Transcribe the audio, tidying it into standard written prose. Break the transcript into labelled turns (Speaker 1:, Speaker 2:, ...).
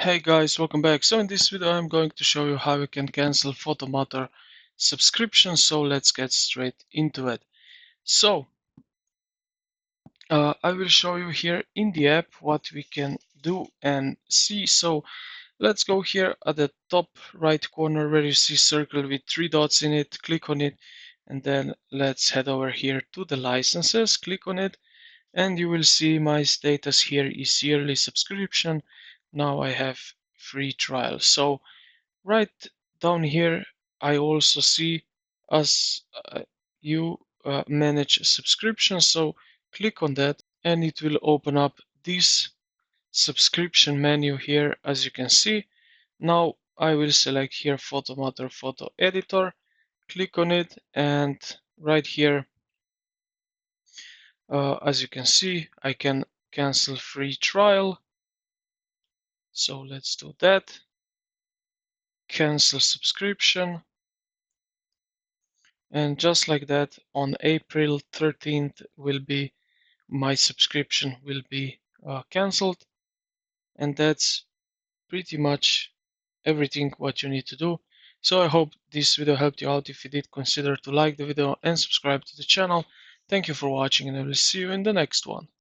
Speaker 1: Hey guys, welcome back. So in this video I'm going to show you how you can cancel Photomator subscription. So let's get straight into it. So I will show you here in the app what we can do and see. So let's go here at the top right corner where you see circle with three dots in it. Click on it and then let's head over here to the licenses. Click on it and you will see my status here is yearly subscription. Now I have free trial. So right down here, I also see as you manage a subscription. So click on that and it will open up this subscription menu here, as you can see. Now I will select here Photomator Photo Editor, click on it, and right here, as you can see, I can cancel free trial. So let's do that. Cancel subscription. And just like that, on April 13th will be my subscription will be cancelled. And that's pretty much everything what you need to do. So I hope this video helped you out. If you did, consider to like the video and subscribe to the channel. Thank you for watching and I will see you in the next one.